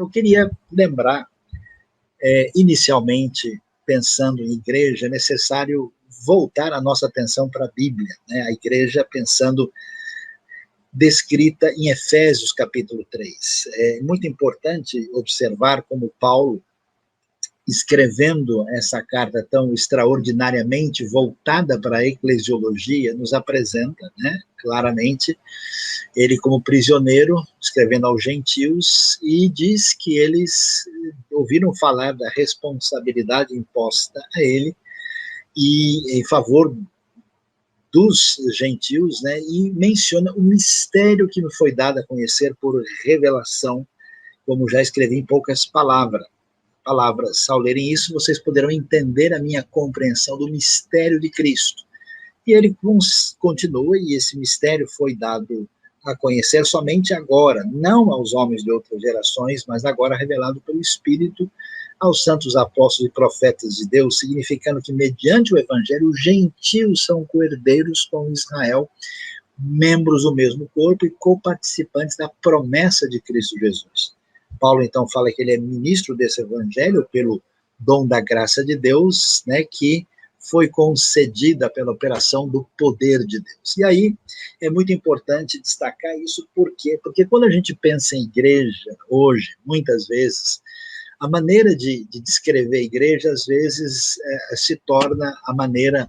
Eu queria lembrar, inicialmente, pensando em igreja, é necessário voltar a nossa atenção para a Bíblia, né? A igreja pensando descrita em Efésios capítulo 3. É muito importante observar como Paulo, escrevendo essa carta tão extraordinariamente voltada para a eclesiologia, nos apresenta, né, claramente, ele como prisioneiro, escrevendo aos gentios, e diz que eles ouviram falar da responsabilidade imposta a ele, e em favor dos gentios, né, e menciona o mistério que me foi dado a conhecer por revelação, como já escrevi em poucas palavras. Ao lerem isso, vocês poderão entender a minha compreensão do mistério de Cristo. E ele continua, e esse mistério foi dado a conhecer somente agora, não aos homens de outras gerações, mas agora revelado pelo Espírito aos santos apóstolos e profetas de Deus, significando que, mediante o Evangelho, os gentios são coerdeiros com Israel, membros do mesmo corpo e coparticipantes da promessa de Cristo Jesus. Paulo, então, fala que ele é ministro desse Evangelho pelo dom da graça de Deus, né, que foi concedida pela operação do poder de Deus. E aí é muito importante destacar isso, por quê? Porque quando a gente pensa em igreja hoje, muitas vezes, a maneira de descrever a igreja, às vezes, se torna a maneira,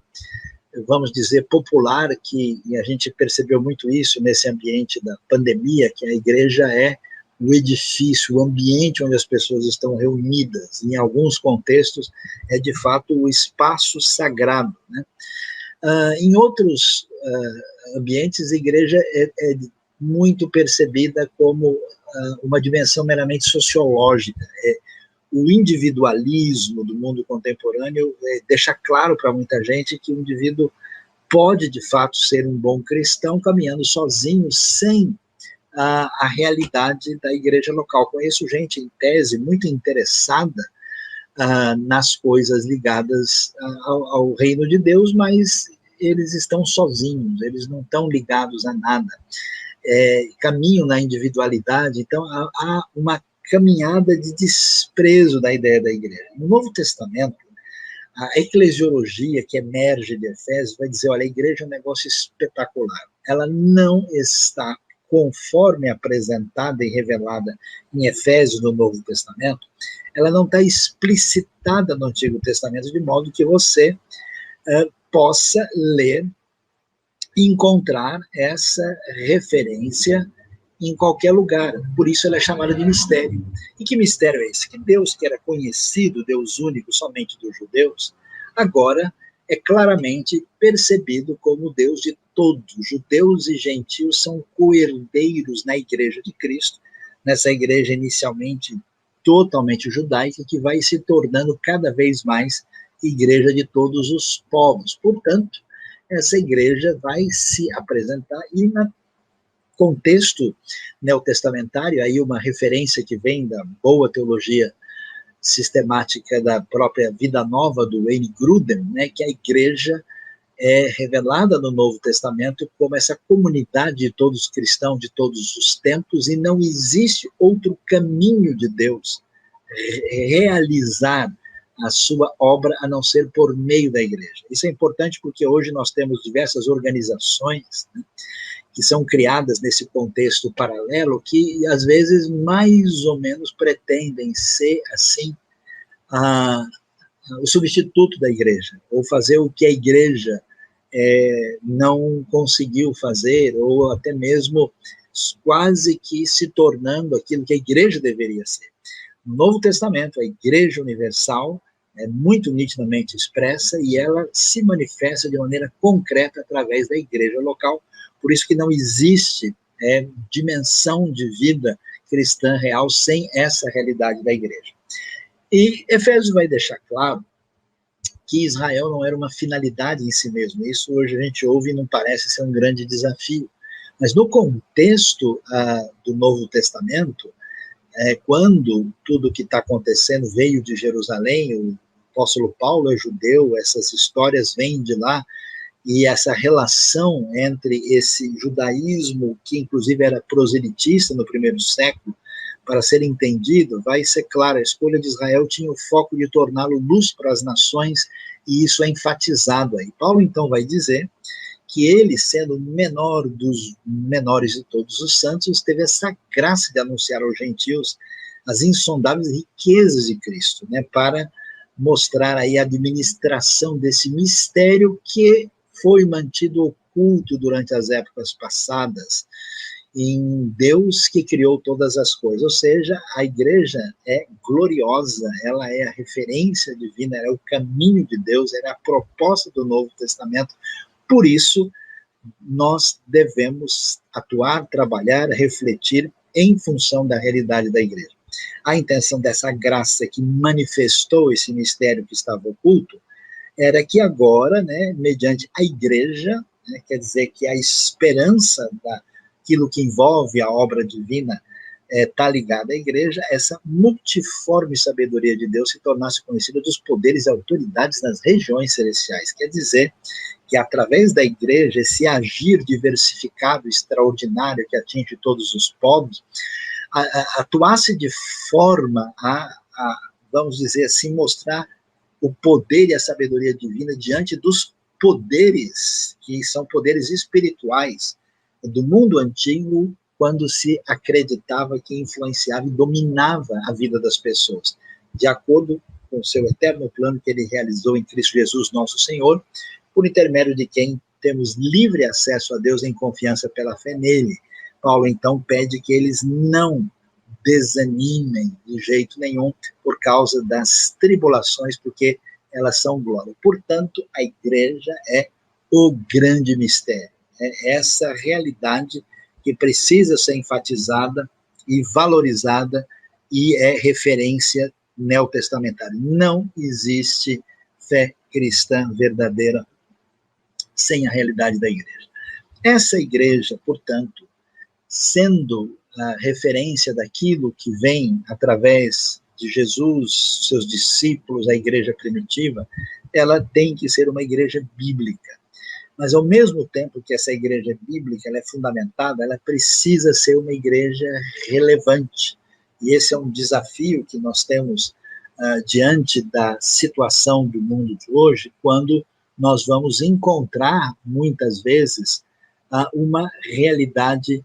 vamos dizer, popular, e a gente percebeu muito isso nesse ambiente da pandemia, que a igreja é o edifício, o ambiente onde as pessoas estão reunidas. Em alguns contextos, é de fato o espaço sagrado, né? Em outros ambientes, a igreja é muito percebida como uma dimensão meramente sociológica. O individualismo do mundo contemporâneo deixa claro para muita gente que o indivíduo pode, de fato, ser um bom cristão caminhando sozinho, sem a realidade da igreja local. Conheço gente, em tese, muito interessada nas coisas ligadas ao reino de Deus, mas eles estão sozinhos, eles não estão ligados a nada. Caminham na individualidade, então há uma caminhada de desprezo da ideia da igreja. No Novo Testamento, a eclesiologia que emerge de Efésios vai dizer, olha, a igreja é um negócio espetacular. Ela não está, conforme apresentada e revelada em Efésios no Novo Testamento, ela não está explicitada no Antigo Testamento, de modo que você possa ler e encontrar essa referência em qualquer lugar. Por isso ela é chamada de mistério. E que mistério é esse? Que Deus, que era conhecido, Deus único somente dos judeus, agora é claramente percebido como Deus de todos. Judeus e gentios são coerdeiros na igreja de Cristo, nessa igreja inicialmente totalmente judaica, que vai se tornando cada vez mais igreja de todos os povos. Portanto, essa igreja vai se apresentar, e no contexto neotestamentário, aí uma referência que vem da boa teologia sistemática da própria Vida Nova, do Wayne Grudem, né, que a igreja é revelada no Novo Testamento como essa comunidade de todos os cristãos de todos os tempos, e não existe outro caminho de Deus realizar a sua obra a não ser por meio da igreja. Isso é importante porque hoje nós temos diversas organizações, né, que são criadas nesse contexto paralelo, que às vezes mais ou menos pretendem ser, assim, o substituto da igreja, ou fazer o que a igreja não conseguiu fazer, ou até mesmo quase que se tornando aquilo que a igreja deveria ser. No Novo Testamento, a Igreja Universal é muito nitidamente expressa, e ela se manifesta de maneira concreta através da igreja local. Por isso que não existe dimensão de vida cristã real sem essa realidade da igreja. E Efésios vai deixar claro que Israel não era uma finalidade em si mesmo. Isso hoje a gente ouve e não parece ser um grande desafio. Mas no contexto do Novo Testamento, quando tudo que está acontecendo veio de Jerusalém, o apóstolo Paulo é judeu, essas histórias vêm de lá, e essa relação entre esse judaísmo, que inclusive era proselitista no primeiro século, para ser entendido, vai ser claro, a escolha de Israel tinha o foco de torná-lo luz para as nações, e isso é enfatizado aí. Paulo, então, vai dizer que ele, sendo o menor dos menores de todos os santos, teve essa graça de anunciar aos gentios as insondáveis riquezas de Cristo, né, para mostrar aí a administração desse mistério que foi mantido oculto durante as épocas passadas, em Deus que criou todas as coisas. Ou seja, a igreja é gloriosa, ela é a referência divina, ela é o caminho de Deus, ela é a proposta do Novo Testamento. Por isso, nós devemos atuar, trabalhar, refletir em função da realidade da igreja. A intenção dessa graça que manifestou esse mistério que estava oculto era que agora, né, mediante a igreja, né, quer dizer que a esperança daquilo que envolve a obra divina está ligada à igreja, essa multiforme sabedoria de Deus se tornasse conhecida dos poderes e autoridades nas regiões celestiais. Quer dizer que através da igreja, esse agir diversificado, extraordinário, que atinge todos os povos, atuasse de forma vamos dizer assim, mostrar o poder e a sabedoria divina diante dos poderes, que são poderes espirituais do mundo antigo, quando se acreditava que influenciava e dominava a vida das pessoas, de acordo com o seu eterno plano que ele realizou em Cristo Jesus, nosso Senhor, por intermédio de quem temos livre acesso a Deus em confiança pela fé nele. Paulo, então, pede que eles não desanimem de jeito nenhum por causa das tribulações, porque elas são glória. Portanto, a igreja é o grande mistério. É essa realidade que precisa ser enfatizada e valorizada e é referência neotestamentária. Não existe fé cristã verdadeira sem a realidade da igreja. Essa igreja, portanto, sendo a referência daquilo que vem através de Jesus, seus discípulos, a igreja primitiva, ela tem que ser uma igreja bíblica. Mas, ao mesmo tempo que essa igreja bíblica ela é fundamentada, ela precisa ser uma igreja relevante. E esse é um desafio que nós temos diante da situação do mundo de hoje, quando nós vamos encontrar, muitas vezes, uma realidade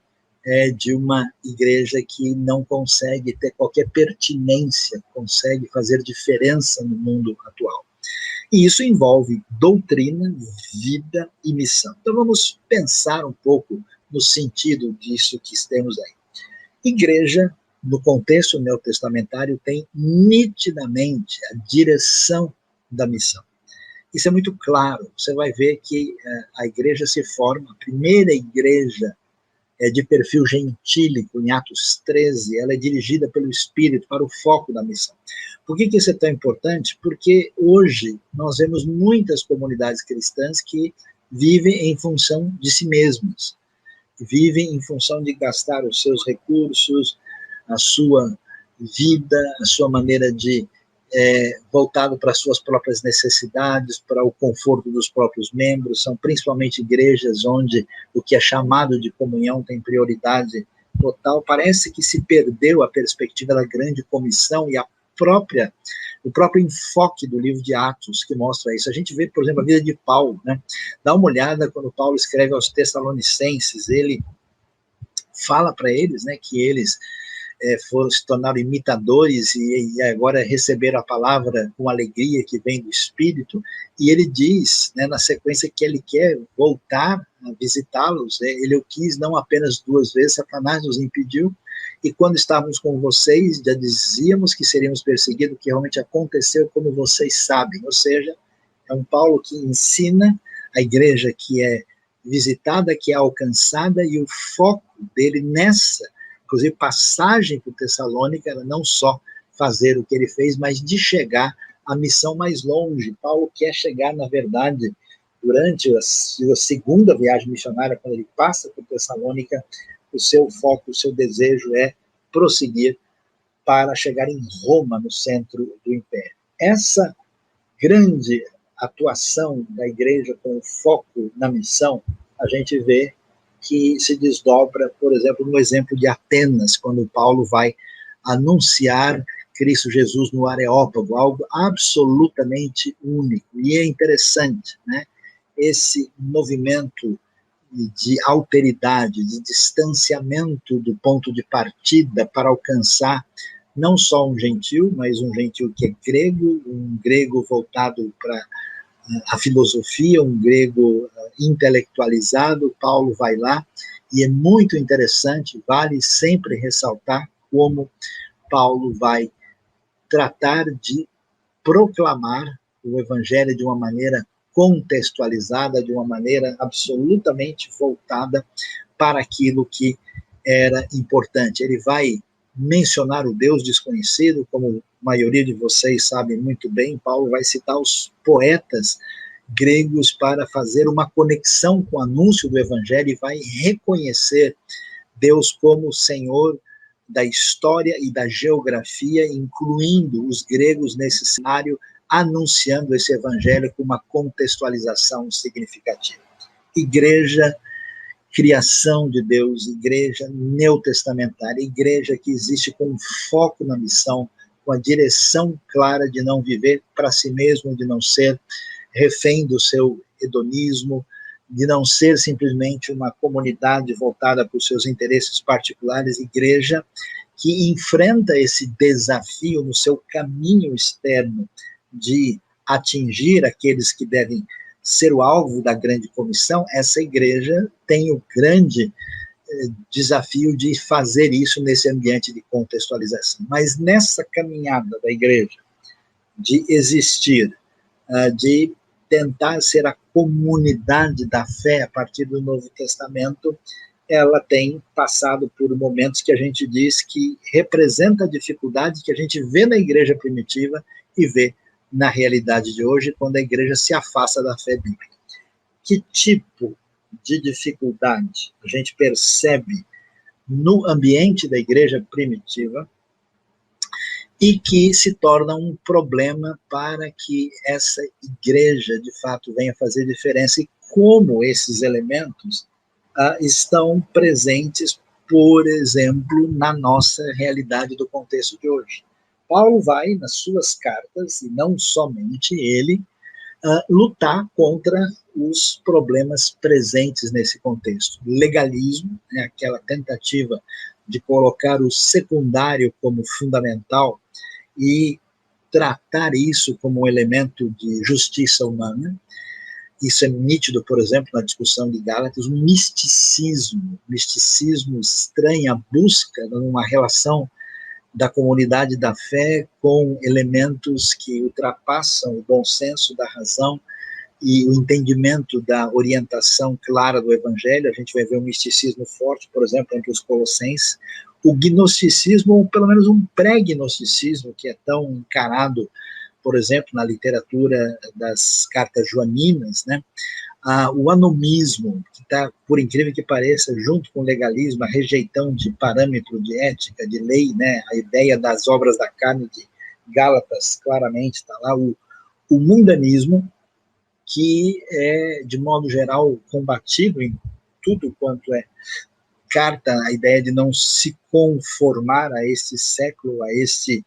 de uma igreja que não consegue ter qualquer pertinência, consegue fazer diferença no mundo atual. E isso envolve doutrina, vida e missão. Então vamos pensar um pouco no sentido disso que temos aí. Igreja, no contexto neotestamentário, tem nitidamente a direção da missão. Isso é muito claro. Você vai ver que a igreja se forma, a primeira igreja de perfil gentílico, em Atos 13, ela é dirigida pelo Espírito para o foco da missão. Por que isso é tão importante? Porque hoje nós vemos muitas comunidades cristãs que vivem em função de si mesmas, vivem em função de gastar os seus recursos, a sua vida, a sua maneira de voltado para as suas próprias necessidades, para o conforto dos próprios membros. São principalmente igrejas onde o que é chamado de comunhão tem prioridade total. Parece que se perdeu a perspectiva da grande comissão e o próprio enfoque do livro de Atos que mostra isso. A gente vê, por exemplo, a vida de Paulo, né? Dá uma olhada quando Paulo escreve aos Tessalonicenses, ele fala para eles, né, que eles se tornaram imitadores e agora receberam a palavra com alegria que vem do Espírito, e ele diz, né, na sequência, que ele quer voltar a visitá-los, né? Ele o quis não apenas 2 vezes, Satanás nos impediu, e quando estávamos com vocês, já dizíamos que seríamos perseguidos, o que realmente aconteceu, como vocês sabem. Ou seja, é um Paulo que ensina a igreja que é visitada, que é alcançada, e o foco dele nessa, inclusive, passagem por Tessalônica, era não só fazer o que ele fez, mas de chegar à missão mais longe. Paulo quer chegar, na verdade, durante a sua segunda viagem missionária, quando ele passa por Tessalônica, o seu foco, o seu desejo é prosseguir para chegar em Roma, no centro do Império. Essa grande atuação da igreja com foco na missão, a gente vê que se desdobra, por exemplo, no exemplo de Atenas, quando Paulo vai anunciar Cristo Jesus no Areópago, algo absolutamente único. E é interessante, né? Esse movimento de alteridade, de distanciamento do ponto de partida para alcançar não só um gentil, mas um gentil que é grego, um grego voltado para a filosofia, um grego intelectualizado. Paulo vai lá, e é muito interessante, vale sempre ressaltar como Paulo vai tratar de proclamar o evangelho de uma maneira contextualizada, de uma maneira absolutamente voltada para aquilo que era importante. Ele vai mencionar o Deus desconhecido, como a maioria de vocês sabem muito bem. Paulo vai citar os poetas gregos para fazer uma conexão com o anúncio do evangelho, e vai reconhecer Deus como Senhor da história e da geografia, incluindo os gregos nesse cenário, anunciando esse evangelho com uma contextualização significativa. Igreja, criação de Deus, igreja neotestamentária, igreja que existe com foco na missão, com a direção clara de não viver para si mesmo, de não ser refém do seu hedonismo, de não ser simplesmente uma comunidade voltada para os seus interesses particulares. Igreja que enfrenta esse desafio no seu caminho externo de atingir aqueles que devem ser o alvo da grande comissão. Essa igreja tem o grande desafio de fazer isso nesse ambiente de contextualização. Mas nessa caminhada da igreja, de existir, de tentar ser a comunidade da fé a partir do Novo Testamento, ela tem passado por momentos que a gente diz que representa a dificuldade que a gente vê na igreja primitiva e vê na realidade de hoje, quando a igreja se afasta da fé bíblica. Que tipo de dificuldade a gente percebe no ambiente da igreja primitiva e que se torna um problema para que essa igreja, de fato, venha fazer diferença, e como esses elementos estão presentes, por exemplo, na nossa realidade do contexto de hoje. Paulo vai, nas suas cartas, e não somente ele, lutar contra os problemas presentes nesse contexto. Legalismo, né, aquela tentativa de colocar o secundário como fundamental e tratar isso como um elemento de justiça humana. Isso é nítido, por exemplo, na discussão de Gálatas, um misticismo estranho, a busca de uma relação da comunidade da fé com elementos que ultrapassam o bom senso da razão e o entendimento da orientação clara do evangelho. A gente vai ver um misticismo forte, por exemplo, entre os colossenses, o gnosticismo, ou pelo menos um pré-gnosticismo, que é tão encarado, por exemplo, na literatura das cartas joaninas, né? O anomismo, que está, por incrível que pareça, junto com o legalismo, a rejeição de parâmetro de ética, de lei, né? A ideia das obras da carne de Gálatas, claramente está lá, o mundanismo, que é, de modo geral, combatido em tudo quanto é carta, a ideia de não se conformar a este século, a este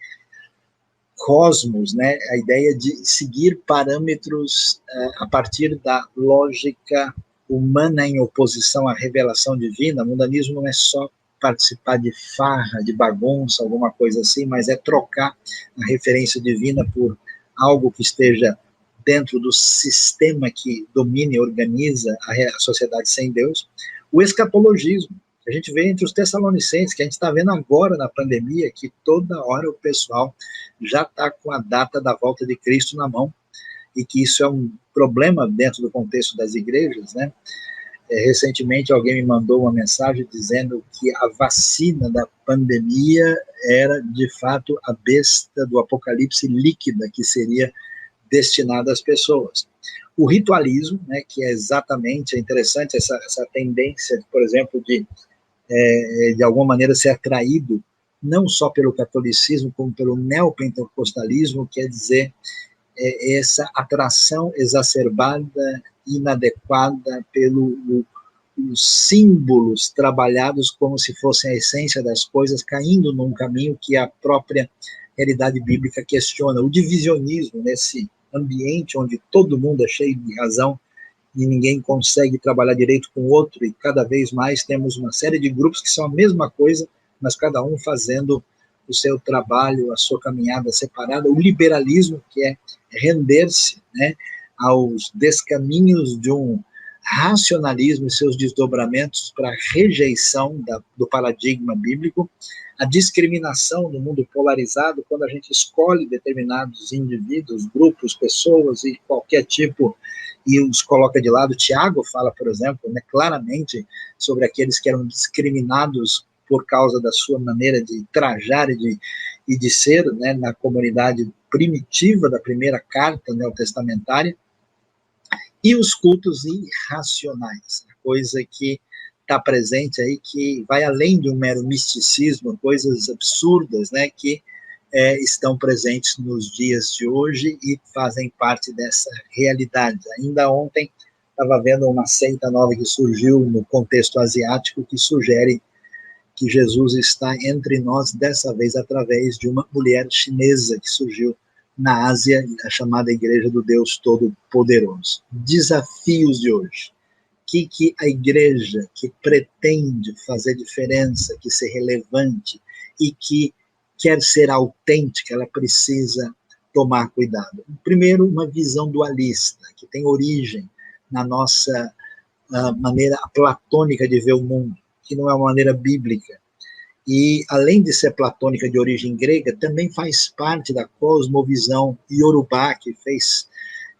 cosmos, né? A ideia de seguir parâmetros a partir da lógica humana em oposição à revelação divina. O mundanismo não é só participar de farra, de bagunça, alguma coisa assim, mas é trocar a referência divina por algo que esteja dentro do sistema que domina e organiza a sociedade sem Deus. O escatologismo, que a gente vê entre os tessalonicenses, que a gente está vendo agora na pandemia, que toda hora o pessoal já está com a data da volta de Cristo na mão, e que isso é um problema dentro do contexto das igrejas, né? Recentemente alguém me mandou uma mensagem dizendo que a vacina da pandemia era, de fato, a besta do apocalipse líquida que seria destinada às pessoas. O ritualismo, né, que é exatamente interessante, essa tendência, por exemplo, de alguma maneira ser atraído não só pelo catolicismo, como pelo neopentecostalismo, quer dizer, essa atração exacerbada, inadequada pelo os símbolos trabalhados como se fossem a essência das coisas, caindo num caminho que a própria realidade bíblica questiona. O divisionismo nesse ambiente onde todo mundo é cheio de razão e ninguém consegue trabalhar direito com o outro, e cada vez mais temos uma série de grupos que são a mesma coisa, mas cada um fazendo o seu trabalho, a sua caminhada separada. O liberalismo, que é render-se, né, aos descaminhos de um racionalismo e seus desdobramentos para a rejeição do paradigma bíblico, a discriminação no mundo polarizado, quando a gente escolhe determinados indivíduos, grupos, pessoas e qualquer tipo, e os coloca de lado. Tiago fala, por exemplo, né, claramente sobre aqueles que eram discriminados por causa da sua maneira de trajar e de ser, né, na comunidade primitiva da primeira carta neotestamentária, e os cultos irracionais, coisa que está presente aí, que vai além de um mero misticismo, coisas absurdas, né, que estão presentes nos dias de hoje e fazem parte dessa realidade. Ainda ontem estava vendo uma seita nova que surgiu no contexto asiático, que sugere que Jesus está entre nós, dessa vez através de uma mulher chinesa que surgiu na Ásia, a chamada Igreja do Deus Todo-Poderoso. Desafios de hoje. Que a igreja que pretende fazer diferença, que ser relevante e que quer ser autêntica, ela precisa tomar cuidado. Primeiro, uma visão dualista, que tem origem na nossa maneira platônica de ver o mundo, que não é uma maneira bíblica. E, além de ser platônica de origem grega, também faz parte da cosmovisão iorubá, que fez,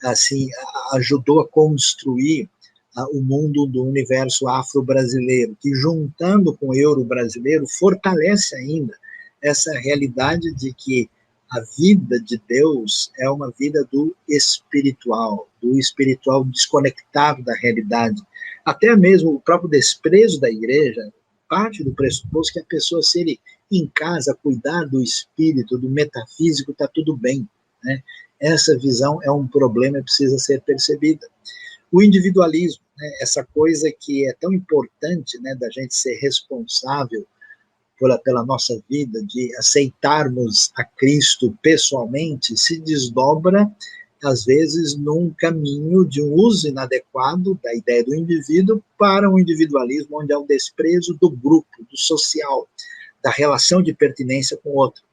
assim, ajudou a construir o mundo do universo afro-brasileiro, que, juntando com o euro-brasileiro, fortalece ainda essa realidade de que a vida de Deus é uma vida do espiritual desconectado da realidade. Até mesmo o próprio desprezo da igreja parte do pressuposto que a pessoa, se ele em casa cuidar do espírito, do metafísico, está tudo bem, né? Essa visão é um problema e precisa ser percebida. O individualismo, né, essa coisa que é tão importante, né, da gente ser responsável pela nossa vida, de aceitarmos a Cristo pessoalmente, se desdobra, às vezes, num caminho de um uso inadequado da ideia do indivíduo para um individualismo onde há o desprezo do grupo, do social, da relação de pertinência com o outro.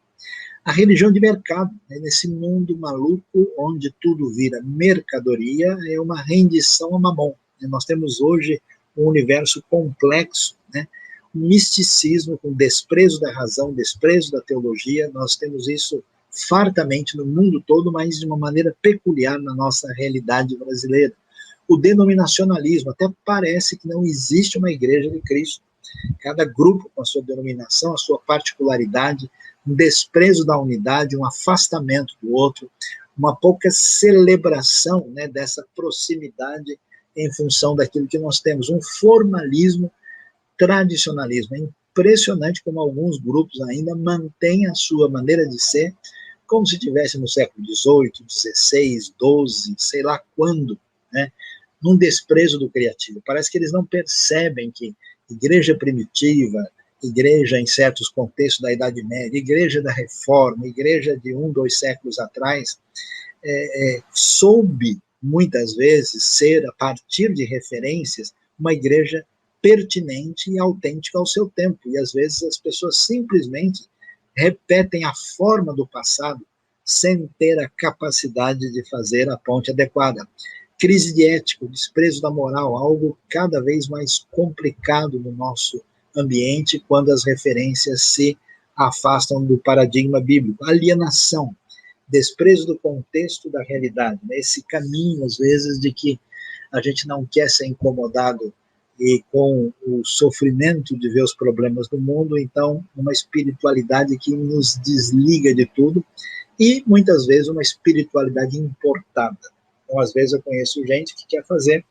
A religião de mercado, né, nesse mundo maluco onde tudo vira mercadoria, é uma rendição a mamon. Nós temos hoje um universo complexo, né, um misticismo com desprezo da razão, desprezo da teologia. Nós temos isso fartamente no mundo todo, mas de uma maneira peculiar na nossa realidade brasileira. O denominacionalismo, até parece que não existe uma igreja de Cristo. Cada grupo com a sua denominação, a sua particularidade, um desprezo da unidade, um afastamento do outro, uma pouca celebração, né, dessa proximidade em função daquilo que nós temos, um formalismo, tradicionalismo. É impressionante como alguns grupos ainda mantêm a sua maneira de ser como se estivesse no século XVIII, XVI, XII, sei lá quando, né, num desprezo do criativo. Parece que eles não percebem que igreja primitiva, igreja em certos contextos da Idade Média, igreja da Reforma, igreja de 1, 2 séculos atrás, soube, muitas vezes, ser, a partir de referências, uma igreja pertinente e autêntica ao seu tempo. E, às vezes, as pessoas simplesmente repetem a forma do passado sem ter a capacidade de fazer a ponte adequada. Crise de ética, o desprezo da moral, algo cada vez mais complicado no nosso ambiente quando as referências se afastam do paradigma bíblico. Alienação, desprezo do contexto da realidade, né? Esse caminho, às vezes, de que a gente não quer ser incomodado e com o sofrimento de ver os problemas do mundo, então uma espiritualidade que nos desliga de tudo e, muitas vezes, uma espiritualidade importada. Então, às vezes, eu conheço gente que quer fazer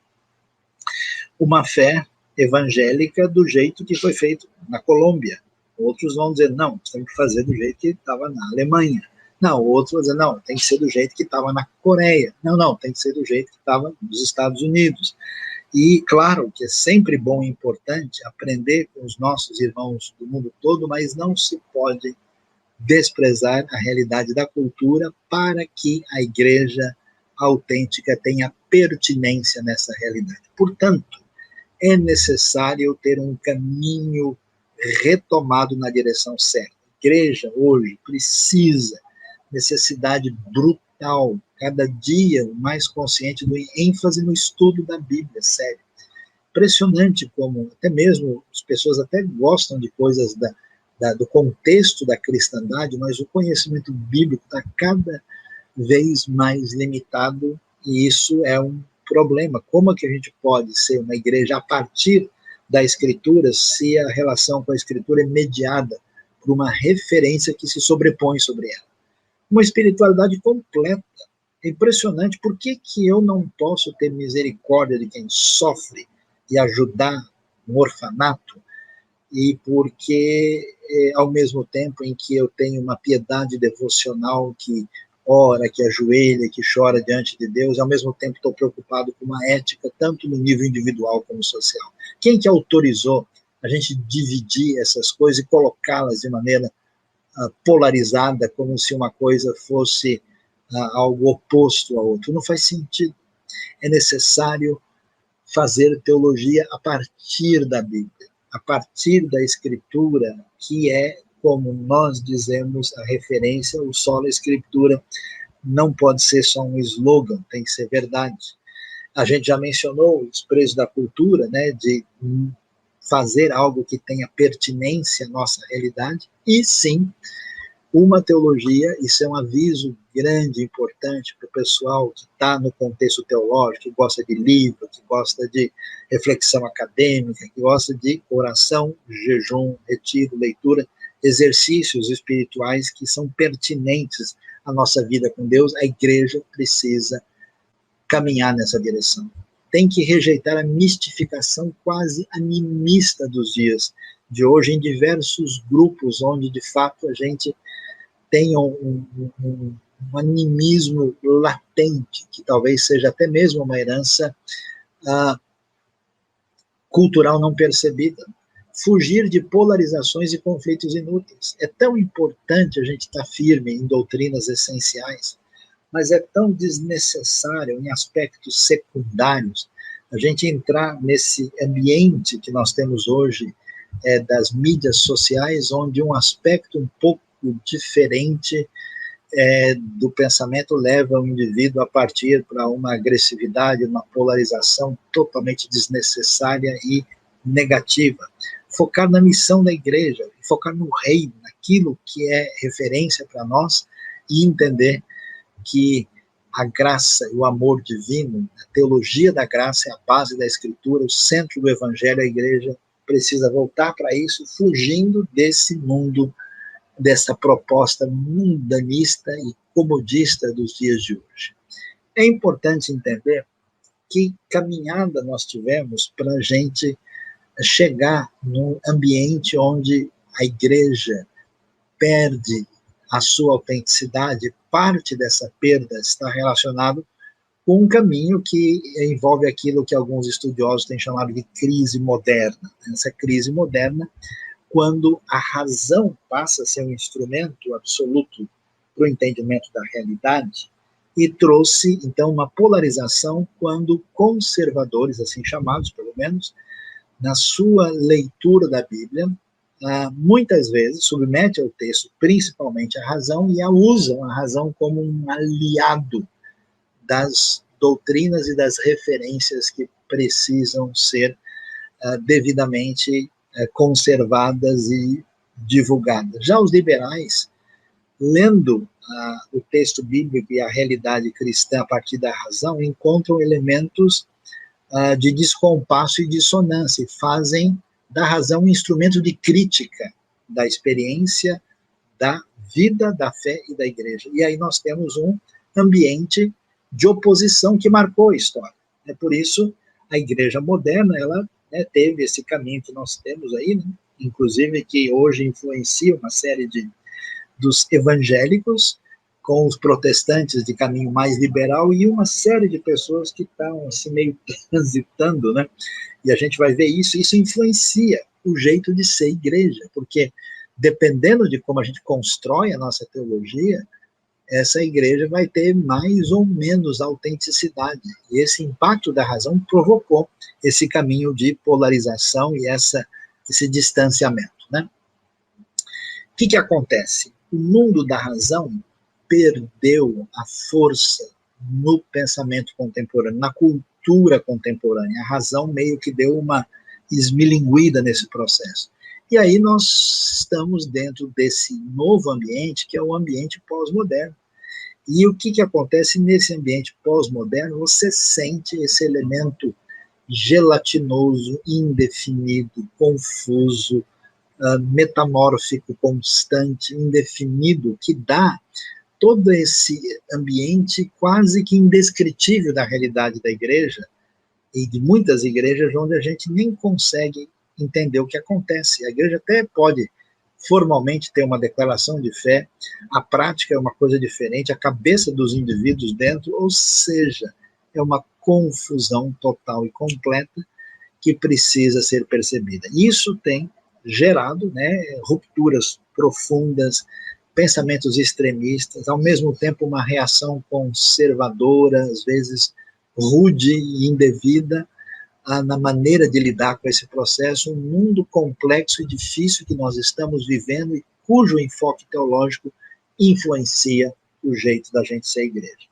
uma fé evangélica do jeito que foi feito na Colômbia. Outros vão dizer, não, nós temos que fazer do jeito que estava na Alemanha. Não, outros vão dizer, não, tem que ser do jeito que estava na Coreia. Não, tem que ser do jeito que estava nos Estados Unidos. E, claro, que é sempre bom e importante aprender com os nossos irmãos do mundo todo, mas não se pode desprezar a realidade da cultura para que a igreja autêntica tenha pertinência nessa realidade. Portanto, é necessário ter um caminho retomado na direção certa. A igreja hoje precisa, necessidade brutal, cada dia mais consciente do ênfase no estudo da Bíblia, sério. Impressionante como até mesmo as pessoas até gostam de coisas do contexto da cristandade, mas o conhecimento bíblico está cada vez mais limitado, e isso é um problema. Como é que a gente pode ser uma igreja a partir da Escritura, se a relação com a Escritura é mediada por uma referência que se sobrepõe sobre ela? Uma espiritualidade completa. É impressionante. Por que eu não posso ter misericórdia de quem sofre e ajudar um orfanato? E porque, ao mesmo tempo em que eu tenho uma piedade devocional que ora, que ajoelha, que chora diante de Deus, ao mesmo tempo estou preocupado com uma ética, tanto no nível individual como social. Quem que autorizou a gente dividir essas coisas e colocá-las de maneira polarizada, como se uma coisa fosse algo oposto ao outro? Não faz sentido. É necessário fazer teologia a partir da Bíblia, a partir da Escritura, que é, como nós dizemos, a referência, o sola Escritura. Não pode ser só um slogan, tem que ser verdade. A gente já mencionou o desprezo da cultura, né, de fazer algo que tenha pertinência à nossa realidade, e sim, uma teologia, isso é um aviso grande, importante para o pessoal que está no contexto teológico, que gosta de livro, que gosta de reflexão acadêmica, que gosta de oração, jejum, retiro, leitura, exercícios espirituais que são pertinentes à nossa vida com Deus. A igreja precisa caminhar nessa direção. Tem que rejeitar a mistificação quase animista dos dias de hoje, em diversos grupos, onde de fato a gente tem um animismo latente, que talvez seja até mesmo uma herança cultural não percebida. Fugir de polarizações e conflitos inúteis. É tão importante a gente estar firme em doutrinas essenciais, mas é tão desnecessário em aspectos secundários a gente entrar nesse ambiente que nós temos hoje das mídias sociais, onde um aspecto um pouco diferente do pensamento leva o indivíduo a partir para uma agressividade, uma polarização totalmente desnecessária e negativa. Focar na missão da igreja, focar no reino, naquilo que é referência para nós, e entender que a graça e o amor divino, a teologia da graça é a base da Escritura, o centro do Evangelho. A igreja precisa voltar para isso, fugindo desse mundo, dessa proposta mundanista e comodista dos dias de hoje. É importante entender que caminhada nós tivemos para a gente chegar num ambiente onde a igreja perde a sua autenticidade. Parte dessa perda está relacionado com um caminho que envolve aquilo que alguns estudiosos têm chamado de crise moderna. Essa crise moderna, quando a razão passa a ser um instrumento absoluto para o entendimento da realidade, e trouxe, então, uma polarização quando conservadores, assim chamados, pelo menos, na sua leitura da Bíblia, muitas vezes submete ao texto principalmente a razão e usam a razão como um aliado das doutrinas e das referências que precisam ser devidamente conservadas e divulgadas. Já os liberais, lendo o texto bíblico e a realidade cristã a partir da razão, encontram elementos de descompasso e dissonância, e fazem da razão um instrumento de crítica da experiência, da vida, da fé e da igreja. E aí nós temos um ambiente de oposição que marcou a história. É por isso a igreja moderna, ela teve esse caminho que nós temos aí, né? Inclusive que hoje influencia uma série dos evangélicos, com os protestantes de caminho mais liberal e uma série de pessoas que estão assim, meio transitando, né? E a gente vai ver isso influencia o jeito de ser igreja, porque dependendo de como a gente constrói a nossa teologia, essa igreja vai ter mais ou menos autenticidade. E esse impacto da razão provocou esse caminho de polarização e esse distanciamento, né? O que acontece? O mundo da razão perdeu a força no pensamento contemporâneo, na cultura contemporânea. A razão meio que deu uma esmilinguida nesse processo. E aí nós estamos dentro desse novo ambiente, que é o ambiente pós-moderno. E o que acontece nesse ambiente pós-moderno? Você sente esse elemento gelatinoso, indefinido, confuso, metamórfico, constante, indefinido, que dá todo esse ambiente quase que indescritível da realidade da igreja e de muitas igrejas onde a gente nem consegue entender o que acontece. A igreja até pode formalmente ter uma declaração de fé, a prática é uma coisa diferente, a cabeça dos indivíduos dentro, ou seja, é uma confusão total e completa que precisa ser percebida. Isso tem gerado, né, rupturas profundas, pensamentos extremistas, ao mesmo tempo uma reação conservadora, às vezes rude e indevida, na maneira de lidar com esse processo, um mundo complexo e difícil que nós estamos vivendo e cujo enfoque teológico influencia o jeito da gente ser igreja.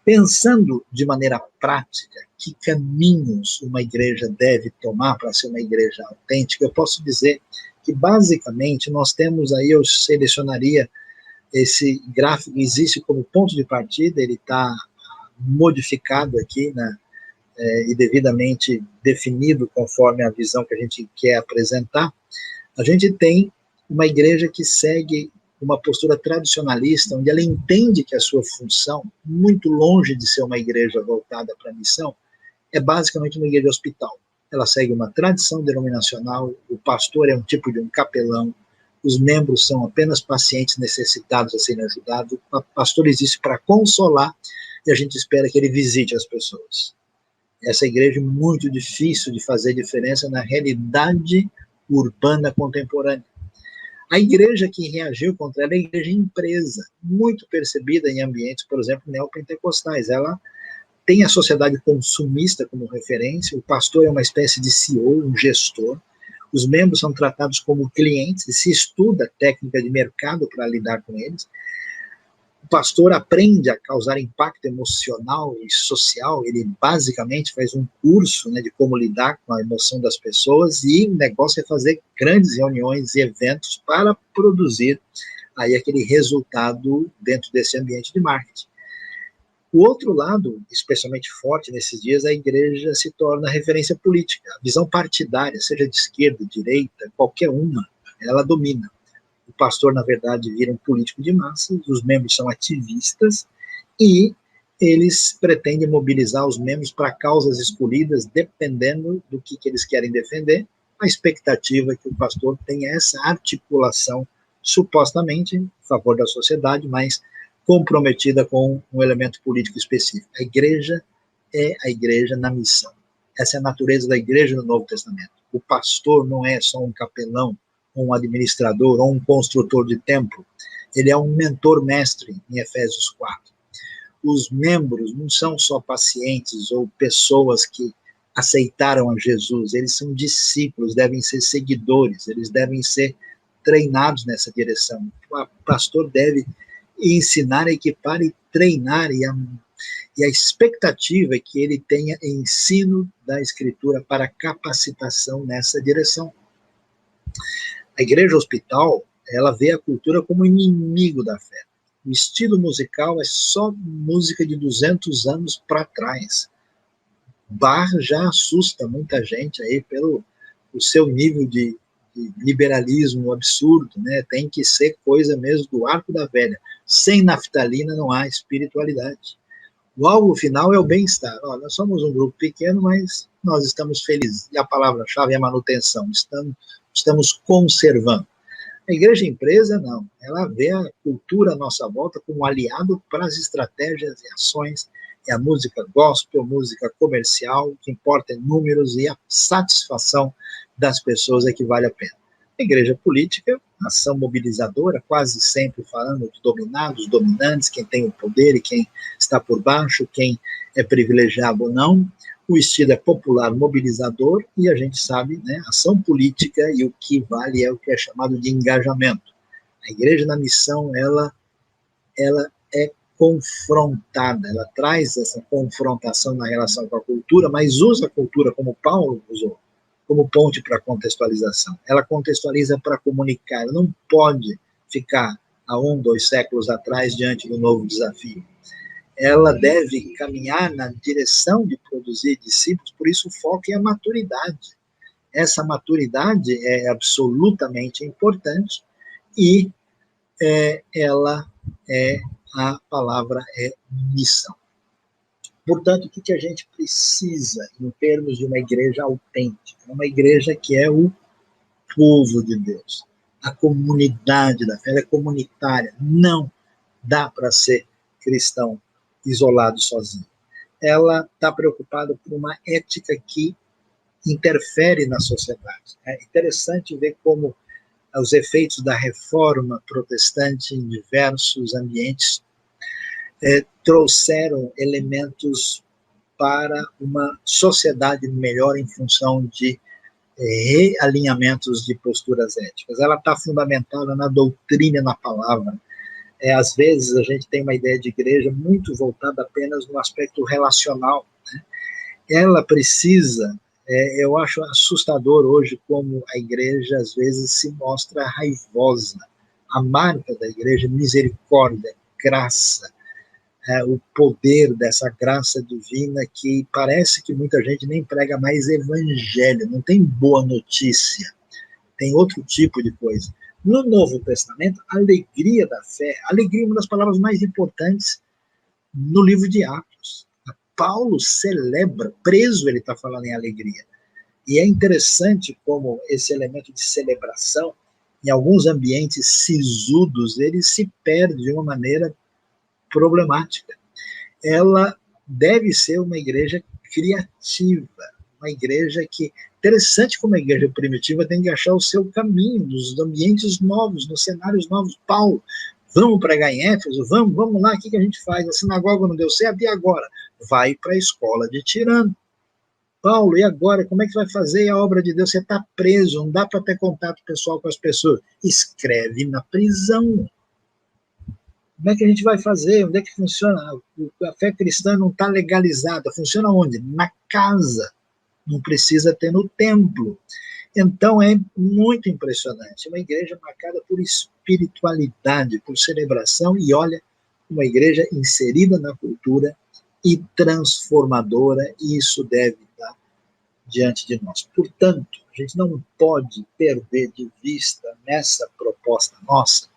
Pensando de maneira prática que caminhos uma igreja deve tomar para ser uma igreja autêntica, eu posso dizer que basicamente nós temos aí, eu selecionaria esse gráfico, existe como ponto de partida, ele está modificado aqui, né, e devidamente definido conforme a visão que a gente quer apresentar. A gente tem uma igreja que segue uma postura tradicionalista, onde ela entende que a sua função, muito longe de ser uma igreja voltada para a missão, é basicamente uma igreja hospital. Ela segue uma tradição denominacional, o pastor é um tipo de um capelão, os membros são apenas pacientes necessitados a serem ajudados, o pastor existe para consolar e a gente espera que ele visite as pessoas. Essa igreja é muito difícil de fazer diferença na realidade urbana contemporânea. A igreja que reagiu contra ela é a igreja empresa, muito percebida em ambientes, por exemplo, neopentecostais. Ela tem a sociedade consumista como referência, o pastor é uma espécie de CEO, um gestor, os membros são tratados como clientes, e se estuda técnica de mercado para lidar com eles. O pastor aprende a causar impacto emocional e social, ele basicamente faz um curso, né, de como lidar com a emoção das pessoas, e o negócio é fazer grandes reuniões e eventos para produzir aí aquele resultado dentro desse ambiente de marketing. O outro lado, especialmente forte nesses dias, a igreja se torna referência política. A visão partidária, seja de esquerda, direita, qualquer uma, ela domina. O pastor, na verdade, vira um político de massas, os membros são ativistas e eles pretendem mobilizar os membros para causas escolhidas, dependendo do que eles querem defender. A expectativa é que o pastor tenha essa articulação, supostamente, em favor da sociedade, mas comprometida com um elemento político específico. A igreja é a igreja na missão. Essa é a natureza da igreja no Novo Testamento. O pastor não é só um capelão, um administrador ou um construtor de templo. Ele é um mentor-mestre, em Efésios 4. Os membros não são só pacientes ou pessoas que aceitaram a Jesus, eles são discípulos, devem ser seguidores, eles devem ser treinados nessa direção. O pastor deve ensinar, equipar e treinar, e a expectativa é que ele tenha ensino da Escritura para capacitação nessa direção. A igreja hospital, ela vê a cultura como inimigo da fé. O estilo musical é só música de 200 anos para trás. Bach já assusta muita gente aí pelo o seu nível de liberalismo absurdo, né? Tem que ser coisa mesmo do arco da velha. Sem naftalina não há espiritualidade. O alvo final é o bem-estar. Nós somos um grupo pequeno, mas nós estamos felizes. E a palavra-chave é manutenção. Estamos conservando. A igreja empresa, não. Ela vê a cultura à nossa volta como aliado para as estratégias e ações. É a música gospel, música comercial, o que importa é números e a satisfação das pessoas é que vale a pena. A igreja política, ação mobilizadora, quase sempre falando de dominados, dominantes, quem tem o poder e quem está por baixo, quem é privilegiado ou não. O estilo é popular, mobilizador, e a gente sabe, né, ação política, e o que vale é o que é chamado de engajamento. A igreja na missão, ela é confrontada, ela traz essa confrontação na relação com a cultura, mas usa a cultura como Paulo usou, como ponte para contextualização. Ela contextualiza para comunicar, ela não pode ficar há 1, 2 séculos atrás diante do novo desafio. Ela deve caminhar na direção de produzir discípulos, por isso o foco é a maturidade. Essa maturidade é absolutamente importante e ela a palavra é missão. Portanto, o que a gente precisa em termos de uma igreja autêntica? Uma igreja que é o povo de Deus, a comunidade da fé, ela é comunitária. Não dá para ser cristão isolado sozinho. Ela está preocupada por uma ética que interfere na sociedade. É interessante ver como os efeitos da reforma protestante em diversos ambientes trouxeram elementos para uma sociedade melhor em função de realinhamentos de posturas éticas. Ela está fundamentada na doutrina, na palavra. Às vezes a gente tem uma ideia de igreja muito voltada apenas no aspecto relacional, né? Ela precisa, eu acho assustador hoje como a igreja às vezes se mostra raivosa. A marca da igreja é misericórdia, graça, o poder dessa graça divina que parece que muita gente nem prega mais evangelho, não tem boa notícia, tem outro tipo de coisa. No Novo Testamento, a alegria da fé, alegria é uma das palavras mais importantes no livro de Atos. Paulo celebra, preso ele está falando em alegria. E é interessante como esse elemento de celebração, em alguns ambientes sisudos, ele se perde de uma maneira problemática. Ela deve ser uma igreja criativa, uma igreja que, interessante como a igreja primitiva tem que achar o seu caminho nos ambientes novos, nos cenários novos. Paulo, vamos pregar em Éfeso? Vamos lá, o que a gente faz? A sinagoga não deu certo, e agora? Vai para a escola de Tirano. Paulo, e agora? Como é que vai fazer a obra de Deus? Você está preso, não dá para ter contato pessoal com as pessoas. Escreve na prisão. Como é que a gente vai fazer? Onde é que funciona? A fé cristã não está legalizada. Funciona onde? Na casa. Não precisa ter no templo. Então é muito impressionante. Uma igreja marcada por espiritualidade, por celebração, e olha, uma igreja inserida na cultura e transformadora, e isso deve estar diante de nós. Portanto, a gente não pode perder de vista nessa proposta nossa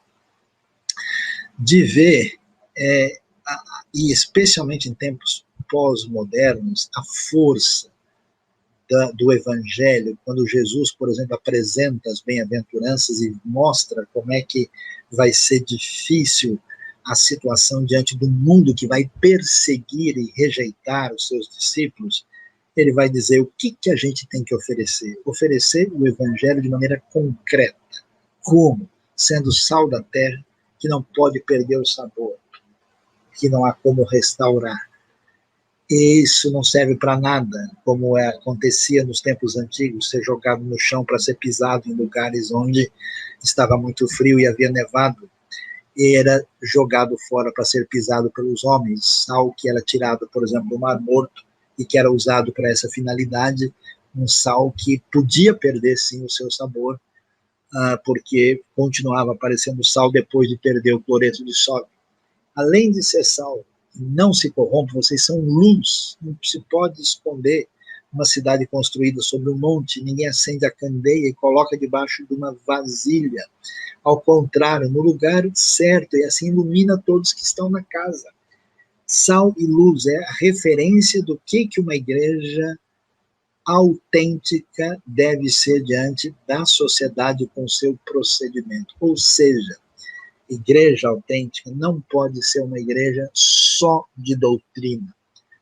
de ver, e especialmente em tempos pós-modernos, a força do Evangelho, quando Jesus, por exemplo, apresenta as bem-aventuranças e mostra como é que vai ser difícil a situação diante do mundo que vai perseguir e rejeitar os seus discípulos, ele vai dizer o que a gente tem que oferecer. Oferecer o Evangelho de maneira concreta. Como? Sendo sal da terra, que não pode perder o sabor, que não há como restaurar. Isso não serve para nada, como acontecia nos tempos antigos, ser jogado no chão para ser pisado em lugares onde estava muito frio e havia nevado, e era jogado fora para ser pisado pelos homens. Sal que era tirado, por exemplo, do Mar Morto e que era usado para essa finalidade, um sal que podia perder sim o seu sabor, porque continuava aparecendo sal depois de perder o cloreto de sódio. Além de ser sal, não se corrompe, vocês são luz, não se pode esconder uma cidade construída sobre um monte, ninguém acende a candeia e coloca debaixo de uma vasilha, ao contrário, no lugar certo, e assim ilumina todos que estão na casa. Sal e luz é a referência do que uma igreja autêntica deve ser diante da sociedade com seu procedimento. Ou seja, igreja autêntica não pode ser uma igreja só de doutrina,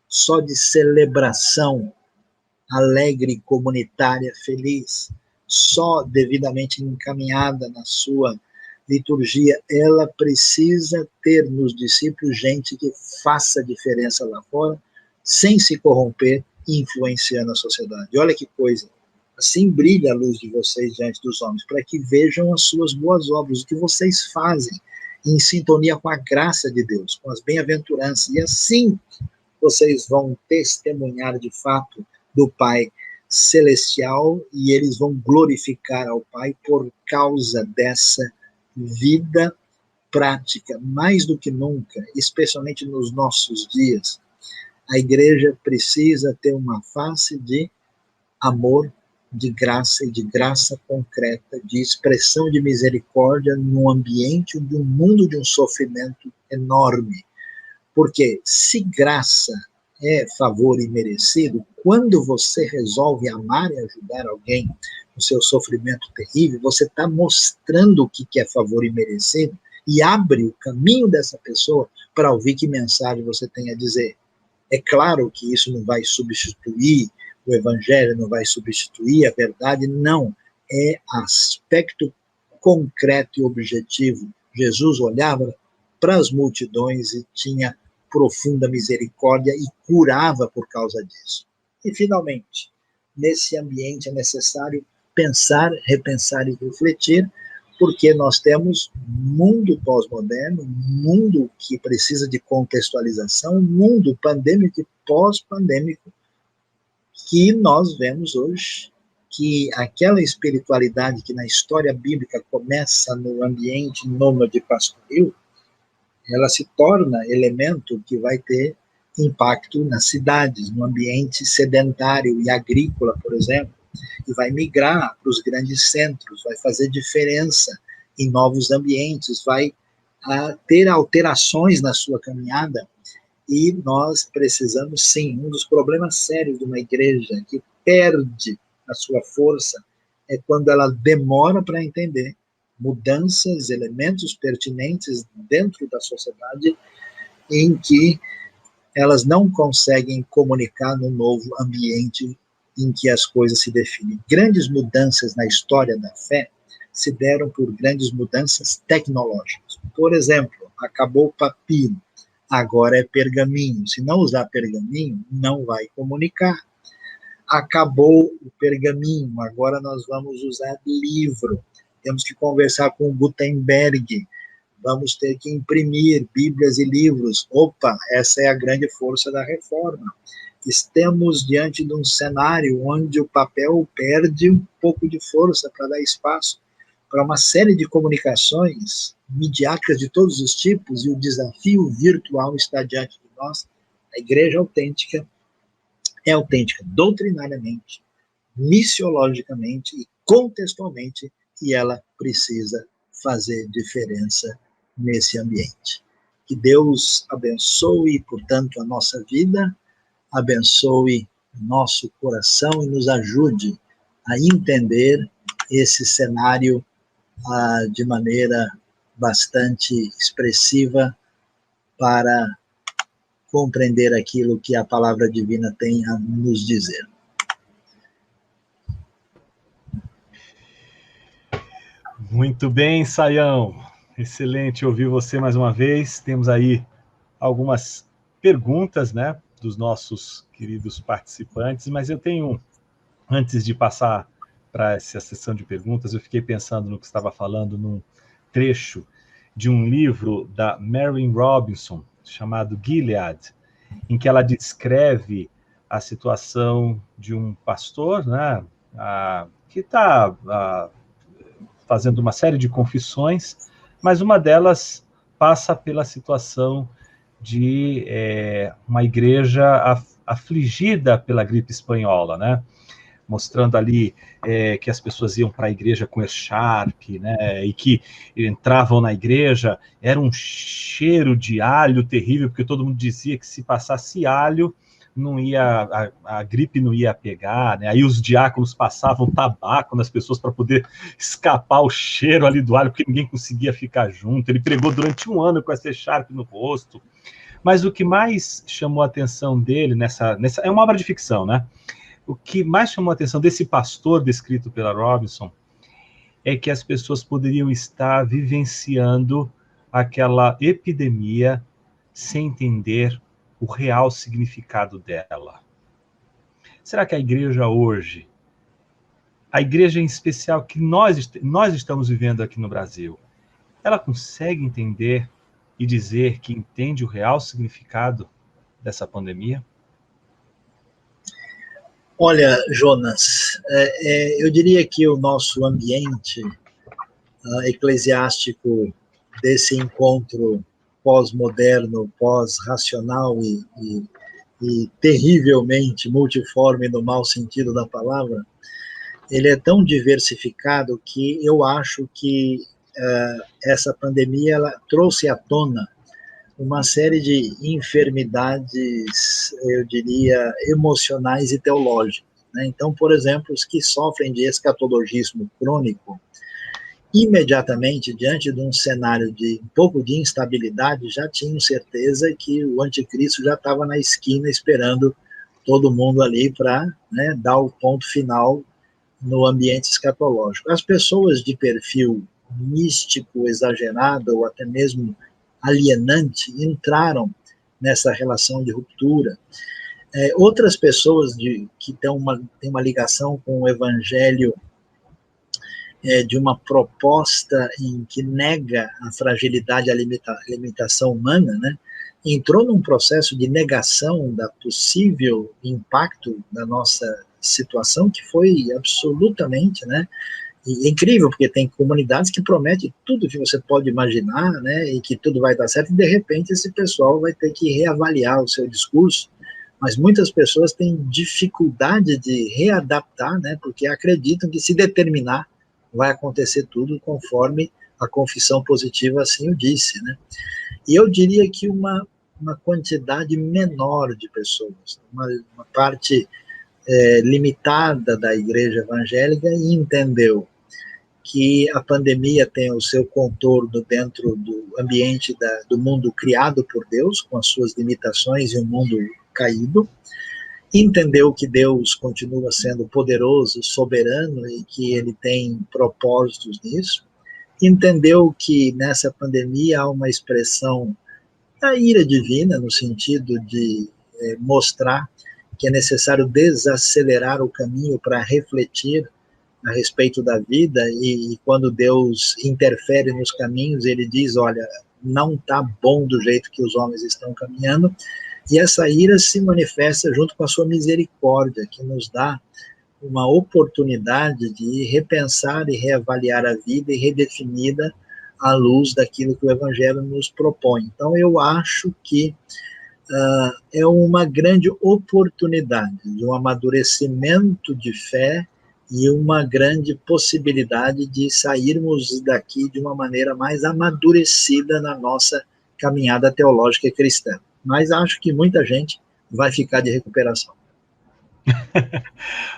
só de celebração alegre, comunitária, feliz, só devidamente encaminhada na sua liturgia. Ela precisa ter nos discípulos gente que faça diferença lá fora, sem se corromper e influenciando a sociedade. Olha que coisa. Assim brilha a luz de vocês diante dos homens, para que vejam as suas boas obras, o que vocês fazem, em sintonia com a graça de Deus, com as bem-aventuranças, e assim vocês vão testemunhar de fato do Pai Celestial, e eles vão glorificar ao Pai por causa dessa vida prática. Mais do que nunca, especialmente nos nossos dias, a igreja precisa ter uma face de amor, de graça e de graça concreta, de expressão de misericórdia num ambiente de um mundo de um sofrimento enorme. Porque se graça é favor imerecido, quando você resolve amar e ajudar alguém no seu sofrimento terrível, você está mostrando o que é favor imerecido e abre o caminho dessa pessoa para ouvir que mensagem você tem a dizer. É claro que isso não vai substituir o evangelho, não vai substituir a verdade, não. É aspecto concreto e objetivo. Jesus olhava para as multidões e tinha profunda misericórdia e curava por causa disso. E, finalmente, nesse ambiente é necessário pensar, repensar e refletir, porque nós temos mundo pós-moderno, mundo que precisa de contextualização, mundo pandêmico e pós-pandêmico, que nós vemos hoje que aquela espiritualidade que na história bíblica começa no ambiente nômade pastoril, ela se torna elemento que vai ter impacto nas cidades, no ambiente sedentário e agrícola, por exemplo, e vai migrar para os grandes centros, vai fazer diferença em novos ambientes, vai ter alterações na sua caminhada. E nós precisamos, sim, um dos problemas sérios de uma igreja que perde a sua força é quando ela demora para entender mudanças, elementos pertinentes dentro da sociedade em que elas não conseguem comunicar no novo ambiente em que as coisas se definem. Grandes mudanças na história da fé se deram por grandes mudanças tecnológicas. Por exemplo, acabou o papiro, agora é pergaminho. Se não usar pergaminho, não vai comunicar. Acabou o pergaminho, agora nós vamos usar livro. Temos que conversar com o Gutenberg, vamos ter que imprimir Bíblias e livros. Opa, essa é a grande força da reforma. Estamos diante de um cenário onde o papel perde um pouco de força para dar espaço para uma série de comunicações midiáticas de todos os tipos, e o desafio virtual está diante de nós. A igreja autêntica é autêntica doutrinariamente, missiologicamente e contextualmente, e ela precisa fazer diferença nesse ambiente. Que Deus abençoe, portanto, a nossa vida, abençoe nosso coração e nos ajude a entender esse cenário de maneira bastante expressiva para compreender aquilo que a palavra divina tem a nos dizer. Muito bem, Sayão. Excelente ouvir você mais uma vez. Temos aí algumas perguntas, né, dos nossos queridos participantes, mas eu tenho, antes de passar para essa sessão de perguntas, eu fiquei pensando no que estava falando num trecho de um livro da Marilynne Robinson, chamado Gilead, em que ela descreve a situação de um pastor, né, que está fazendo uma série de confissões, mas uma delas passa pela situação de uma igreja afligida pela gripe espanhola, né? Mostrando ali que as pessoas iam para a igreja com echarpe, né? E que entravam na igreja, era um cheiro de alho terrível, porque todo mundo dizia que se passasse alho não ia, a gripe não ia pegar, né? Aí os diáconos passavam tabaco nas pessoas para poder escapar o cheiro ali do alho, porque ninguém conseguia ficar junto. Ele pregou durante 1 ano com essa echarpe no rosto. Mas o que mais chamou a atenção dele nessa é uma obra de ficção, né? O que mais chamou a atenção desse pastor descrito pela Robinson é que as pessoas poderiam estar vivenciando aquela epidemia sem entender o real significado dela. Será que a igreja hoje, a igreja em especial que nós estamos vivendo aqui no Brasil, ela consegue entender e dizer que entende o real significado dessa pandemia? Olha, Jonas, eu diria que o nosso ambiente eclesiástico desse encontro pós-moderno, pós-racional e terrivelmente multiforme no mau sentido da palavra, ele é tão diversificado que eu acho que essa pandemia ela trouxe à tona uma série de enfermidades, eu diria, emocionais e teológicas, né? Então, por exemplo, os que sofrem de escatologismo crônico, imediatamente, diante de um cenário de um pouco de instabilidade, já tinham certeza que o anticristo já estava na esquina esperando todo mundo ali para, né, dar o ponto final no ambiente escatológico. As pessoas de perfil místico, exagerado ou até mesmo alienante entraram nessa relação de ruptura. Outras pessoas que têm uma ligação com o evangelho de uma proposta em que nega a fragilidade e a limitação humana, né, entrou num processo de negação da possível impacto da nossa situação que foi absolutamente, né, incrível, porque tem comunidades que prometem tudo que você pode imaginar, né, e que tudo vai dar certo, e de repente esse pessoal vai ter que reavaliar o seu discurso, mas muitas pessoas têm dificuldade de readaptar, né, porque acreditam que se determinar vai acontecer tudo conforme a confissão positiva assim o disse, né. E eu diria que uma quantidade menor de pessoas, uma parte limitada da igreja evangélica entendeu que a pandemia tem o seu contorno dentro do ambiente do mundo criado por Deus, com as suas limitações e um mundo caído, entendeu que Deus continua sendo poderoso, soberano e que ele tem propósitos nisso, entendeu que nessa pandemia há uma expressão da ira divina, no sentido de mostrar que é necessário desacelerar o caminho para refletir a respeito da vida, e quando Deus interfere nos caminhos, ele diz, olha, não está bom do jeito que os homens estão caminhando, e essa ira se manifesta junto com a sua misericórdia, que nos dá uma oportunidade de repensar e reavaliar a vida e redefinida à luz daquilo que o Evangelho nos propõe. Então, eu acho que é uma grande oportunidade de um amadurecimento de fé e uma grande possibilidade de sairmos daqui de uma maneira mais amadurecida na nossa caminhada teológica e cristã. Mas acho que muita gente vai ficar de recuperação.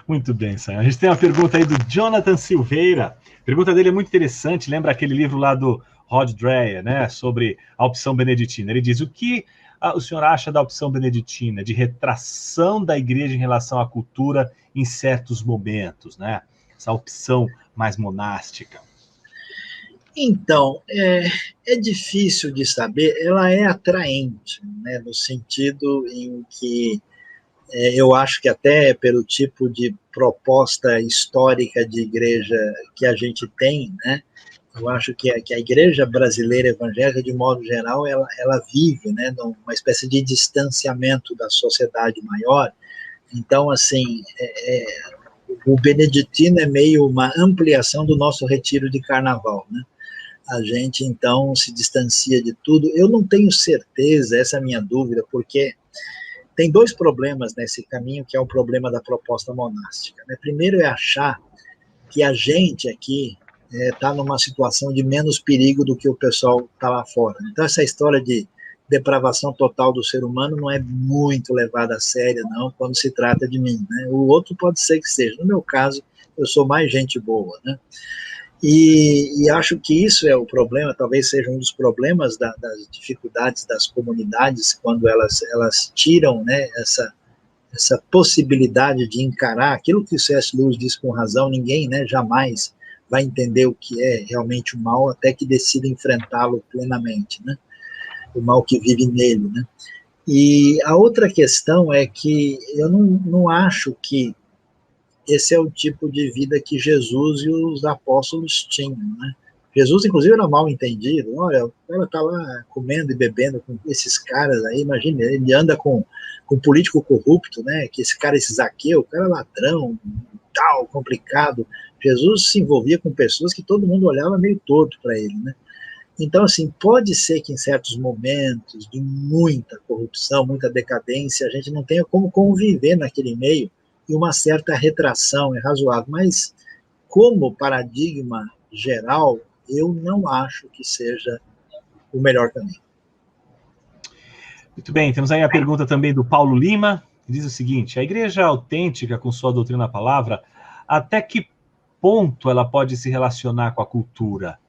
Muito bem, Sam. A gente tem uma pergunta aí do Jonathan Silveira. A pergunta dele é muito interessante, lembra aquele livro lá do Rod Dreher, né, sobre a opção beneditina. Ele diz, o que o senhor acha da opção beneditina, de retração da igreja em relação à cultura em certos momentos, né? Essa opção mais monástica. Então, é difícil de saber, ela é atraente, né, no sentido em que eu acho que até pelo tipo de proposta histórica de igreja que a gente tem, né, eu acho que a igreja brasileira evangélica, de modo geral, ela vive, né, numa espécie de distanciamento da sociedade maior. Então, assim, o beneditino é meio uma ampliação do nosso retiro de carnaval, né? A gente, então, se distancia de tudo. Eu não tenho certeza, essa é a minha dúvida, porque tem dois problemas nesse caminho, que é o problema da proposta monástica, né? Primeiro é achar que a gente aqui está numa situação de menos perigo do que o pessoal está lá fora. Então, essa história de depravação total do ser humano não é muito levada a sério, não, quando se trata de mim, né? O outro pode ser que seja. No meu caso, eu sou mais gente boa, né? E acho que isso é o problema, talvez seja um dos problemas das dificuldades das comunidades, quando elas tiram, né, essa possibilidade de encarar aquilo que o C.S. Lewis diz com razão. Ninguém, né, jamais vai entender o que é realmente o mal até que decida enfrentá-lo plenamente, né? O mal que vive nele, né? E a outra questão é que eu não acho que esse é o tipo de vida que Jesus e os apóstolos tinham, né? Jesus, inclusive, era mal entendido. Olha, o cara está lá comendo e bebendo com esses caras aí, imagina, ele anda com político corrupto, né? Que esse cara, esse Zaqueu, o cara é ladrão, tal, complicado. Jesus se envolvia com pessoas que todo mundo olhava meio torto para ele, né? Então, assim, pode ser que em certos momentos de muita corrupção, muita decadência, a gente não tenha como conviver naquele meio, e uma certa retração é razoável, mas como paradigma geral, eu não acho que seja o melhor caminho. Muito bem, temos aí a pergunta também do Paulo Lima, que diz o seguinte: a igreja autêntica, com sua doutrina da palavra, até que ponto ela pode se relacionar com a cultura?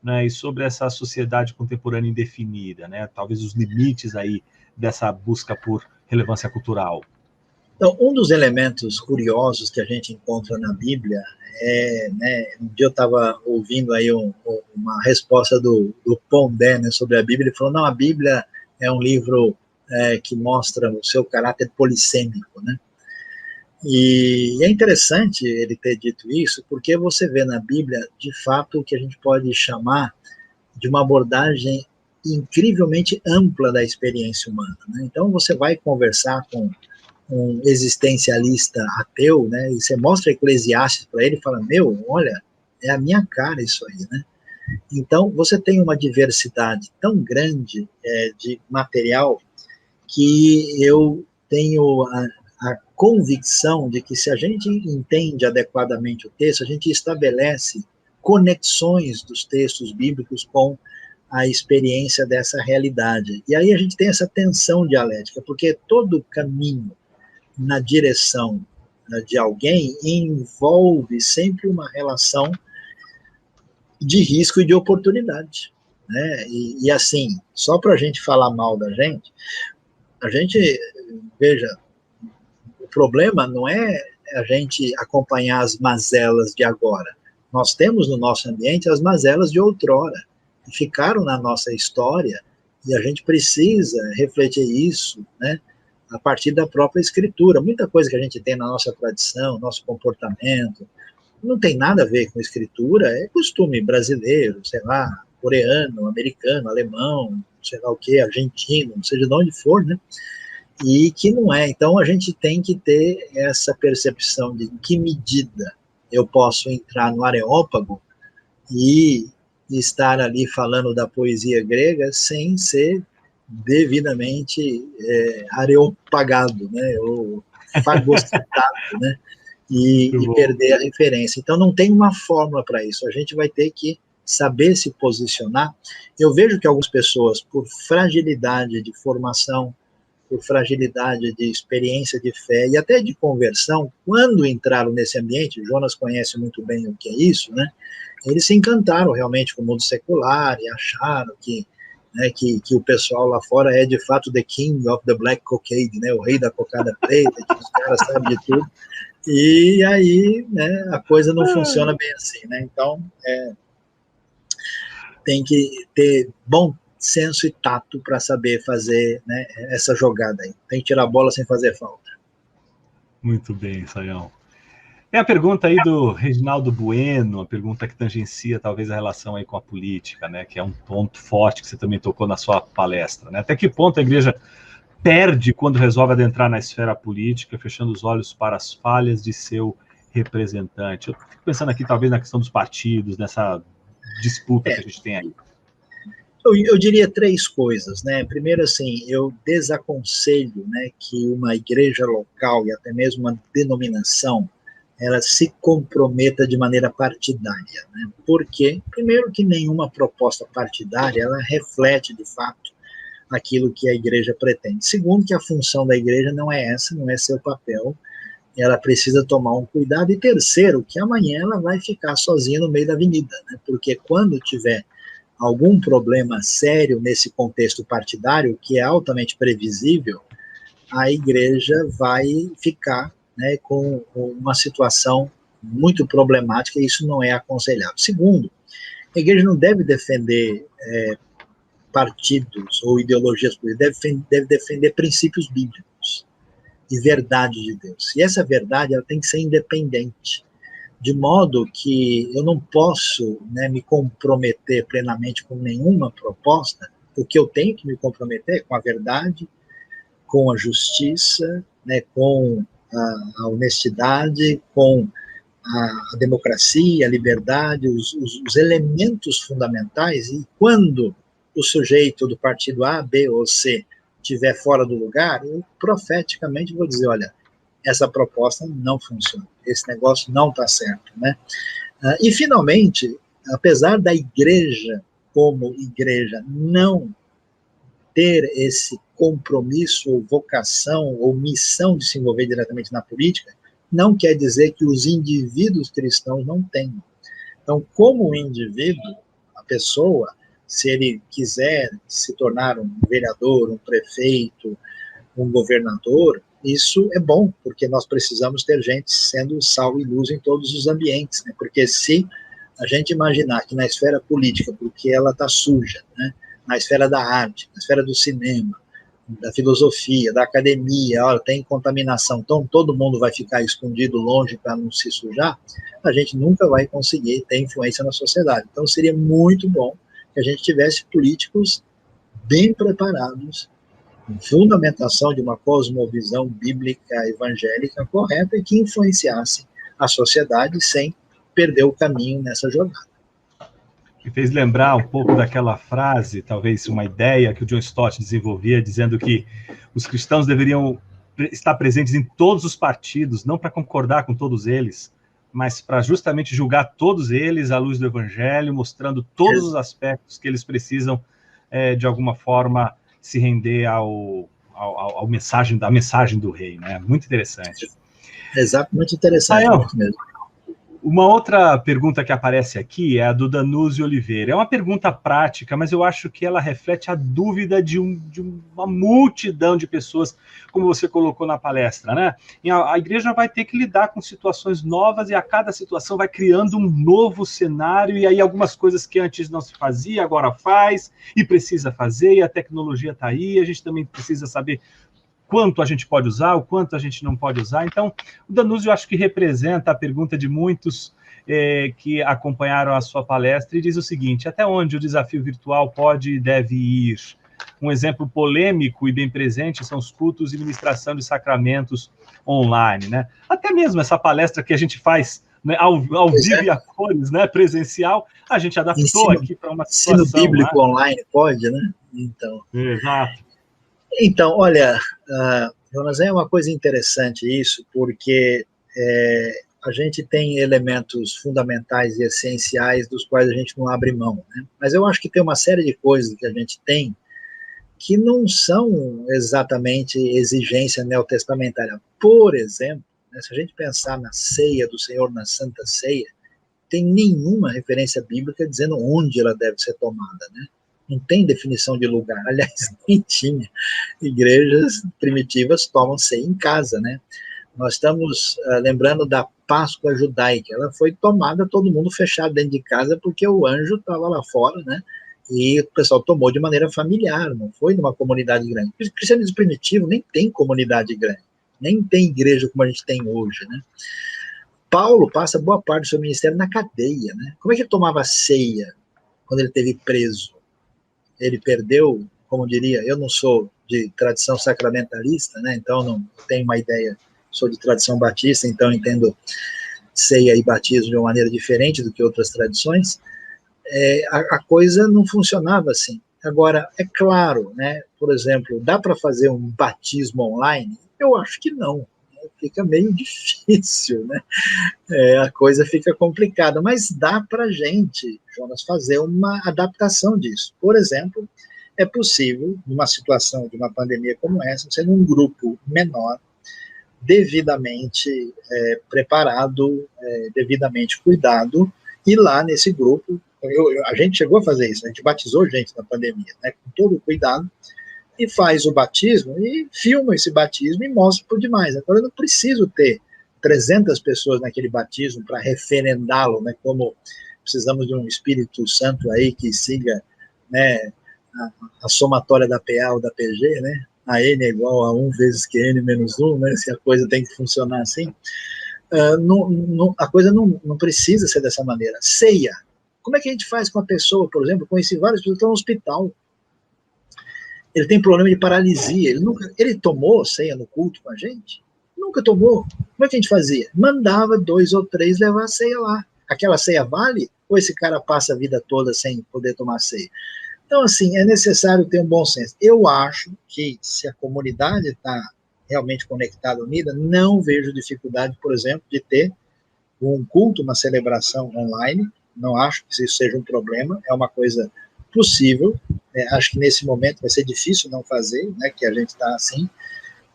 Né, e sobre essa sociedade contemporânea indefinida, né, talvez os limites aí dessa busca por relevância cultural. Então, um dos elementos curiosos que a gente encontra na Bíblia é, né, um dia eu estava ouvindo aí uma resposta do Pondé, né, sobre a Bíblia. Ele falou: não, a Bíblia é um livro que mostra o seu caráter polissêmico, né? E é interessante ele ter dito isso, porque você vê na Bíblia, de fato, o que a gente pode chamar de uma abordagem incrivelmente ampla da experiência humana, né? Então, você vai conversar com um existencialista ateu, né, e você mostra Eclesiastes para ele e fala: meu, olha, é a minha cara isso aí, né? Então, você tem uma diversidade tão grande de material que eu tenho a convicção de que, se a gente entende adequadamente o texto, a gente estabelece conexões dos textos bíblicos com a experiência dessa realidade. E aí a gente tem essa tensão dialética, porque todo caminho na direção de alguém envolve sempre uma relação de risco e de oportunidade, né? E assim, só para a gente falar mal da gente, a gente, veja, o problema não é a gente acompanhar as mazelas de agora. Nós temos no nosso ambiente as mazelas de outrora, que ficaram na nossa história, e a gente precisa refletir isso, né, a partir da própria escritura. Muita coisa que a gente tem na nossa tradição, nosso comportamento, não tem nada a ver com escritura, é costume brasileiro, sei lá, coreano, americano, alemão, sei lá o que, argentino, não seja de onde for, né? E que não é. Então, a gente tem que ter essa percepção de em que medida eu posso entrar no Areópago e estar ali falando da poesia grega sem ser devidamente areopagado, né, ou fagocitado, né, e perder a referência. Então, não tem uma fórmula para isso. A gente vai ter que saber se posicionar. Eu vejo que algumas pessoas, por fragilidade de formação, por fragilidade de experiência de fé e até de conversão, quando entraram nesse ambiente, Jonas conhece muito bem o que é isso, né? Eles se encantaram realmente com o mundo secular e acharam que, né, que o pessoal lá fora é de fato the king of the black cocaine, né, o rei da cocada preta, que os caras sabem de tudo. E aí, né, a coisa não funciona bem assim, né? Então, tem que ter bom senso e tato para saber fazer, né, essa jogada aí. Tem que tirar a bola sem fazer falta. Muito bem, Sayão. Tem a pergunta aí do Reginaldo Bueno, a pergunta que tangencia talvez a relação aí com a política, né, que é um ponto forte que você também tocou na sua palestra, né? Até que ponto a igreja perde quando resolve adentrar na esfera política, fechando os olhos para as falhas de seu representante? Eu fico pensando aqui talvez na questão dos partidos, nessa disputa que a gente tem aí. Eu diria três coisas, né? Primeiro, assim, eu desaconselho, né, que uma igreja local e até mesmo uma denominação ela se comprometa de maneira partidária, né? Porque, primeiro, que nenhuma proposta partidária ela reflete, de fato, aquilo que a igreja pretende. Segundo, que a função da igreja não é essa, não é seu papel, ela precisa tomar um cuidado. E terceiro, que amanhã ela vai ficar sozinha no meio da avenida, né? Porque quando tiver algum problema sério nesse contexto partidário, que é altamente previsível, a igreja vai ficar, né, com uma situação muito problemática, e isso não é aconselhável. Segundo, a igreja não deve defender partidos ou ideologias políticas, deve defender princípios bíblicos e verdade de Deus. E essa verdade ela tem que ser independente, de modo que eu não posso, né, me comprometer plenamente com nenhuma proposta. O que eu tenho que me comprometer é com a verdade, com a justiça, né, com a honestidade, com a democracia, a liberdade, os elementos fundamentais. E quando o sujeito do partido A, B ou C estiver fora do lugar, eu profeticamente vou dizer, olha, essa proposta não funciona, esse negócio não está certo, né? E, finalmente, apesar da igreja, como igreja, não ter esse compromisso, ou vocação, ou missão de se envolver diretamente na política, não quer dizer que os indivíduos cristãos não tenham. Então, como indivíduo, a pessoa, se ele quiser se tornar um vereador, um prefeito, um governador, isso é bom, porque nós precisamos ter gente sendo sal e luz em todos os ambientes, né? Porque se a gente imaginar que na esfera política, porque ela está suja, né? Na esfera da arte, na esfera do cinema, da filosofia, da academia, olha, tem contaminação, então todo mundo vai ficar escondido longe para não se sujar, a gente nunca vai conseguir ter influência na sociedade. Então seria muito bom que a gente tivesse políticos bem preparados, com fundamentação de uma cosmovisão bíblica evangélica correta e que influenciassem a sociedade sem perder o caminho nessa jornada. Me fez lembrar um pouco daquela frase, talvez uma ideia que o John Stott desenvolvia, dizendo que os cristãos deveriam estar presentes em todos os partidos, não para concordar com todos eles, mas para justamente julgar todos eles à luz do Evangelho, mostrando todos os aspectos que eles precisam, de alguma forma, se render à mensagem do rei, né? Muito interessante. Exato, muito interessante, muito mesmo. Uma outra pergunta que aparece aqui é a do Danúzio Oliveira. É uma pergunta prática, mas eu acho que ela reflete a dúvida de uma multidão de pessoas, como você colocou na palestra, né? E a igreja vai ter que lidar com situações novas e a cada situação vai criando um novo cenário, e aí algumas coisas que antes não se fazia, agora faz, e precisa fazer, e a tecnologia está aí, a gente também precisa saber quanto a gente pode usar, o quanto a gente não pode usar. Então, o Danúzio, eu acho que representa a pergunta de muitos que acompanharam a sua palestra, e diz o seguinte: até onde o desafio virtual pode e deve ir? Um exemplo polêmico e bem presente são os cultos e ministração de sacramentos online, né? Até mesmo essa palestra que a gente faz, né, ao vivo e a cores, né, presencial, a gente adaptou aqui para uma situação. Ensino bíblico, né? Online pode, né? Então. Exato. Então, olha, Jonas, é uma coisa interessante isso, porque a gente tem elementos fundamentais e essenciais dos quais a gente não abre mão, né? Mas eu acho que tem uma série de coisas que a gente tem que não são exatamente exigência neotestamentária. Por exemplo, né, se a gente pensar na ceia do Senhor, na Santa Ceia, tem nenhuma referência bíblica dizendo onde ela deve ser tomada, né? Não tem definição de lugar, aliás, nem tinha. Igrejas primitivas tomam ceia em casa, né? Nós estamos lembrando da Páscoa judaica, ela foi tomada, todo mundo fechado dentro de casa, porque o anjo estava lá fora, né? E o pessoal tomou de maneira familiar, não foi numa comunidade grande. O cristianismo primitivo nem tem comunidade grande, nem tem igreja como a gente tem hoje, né? Paulo passa boa parte do seu ministério na cadeia, né? Como é que ele tomava ceia quando ele esteve preso? Ele perdeu, como diria, eu não sou de tradição sacramentalista, né? Então não tenho uma ideia, sou de tradição batista, então entendo ceia e batismo de uma maneira diferente do que outras tradições. A coisa não funcionava assim. Agora, é claro, né? Por exemplo, dá para fazer um batismo online? Eu acho que não. Fica meio difícil, né? A coisa fica complicada, mas dá para a gente, Jonas, fazer uma adaptação disso. Por exemplo, é possível, numa situação de uma pandemia como essa, você num grupo menor, devidamente preparado, devidamente cuidado, e lá nesse grupo, a gente chegou a fazer isso, a gente batizou gente na pandemia, né, com todo o cuidado, e faz o batismo, e filma esse batismo e mostra por demais. Agora eu não preciso ter 300 pessoas naquele batismo para referendá-lo, né, como precisamos de um Espírito Santo aí que siga, né, a somatória da PA ou da PG, né, a N é igual a 1 vezes QN menos 1, né, se a coisa tem que funcionar assim. A coisa não precisa ser dessa maneira. Ceia. Como é que a gente faz com a pessoa, por exemplo? Conheci várias pessoas que estão no hospital. Ele tem problema de paralisia. Ele tomou ceia no culto com a gente? Nunca tomou. Como é que a gente fazia? Mandava 2 ou 3 levar a ceia lá. Aquela ceia vale? Ou esse cara passa a vida toda sem poder tomar ceia? Então, assim, é necessário ter um bom senso. Eu acho que se a comunidade está realmente conectada, unida, não vejo dificuldade, por exemplo, de ter um culto, uma celebração online. Não acho que isso seja um problema, é uma coisa possível. Acho que nesse momento vai ser difícil não fazer, né, que a gente está assim.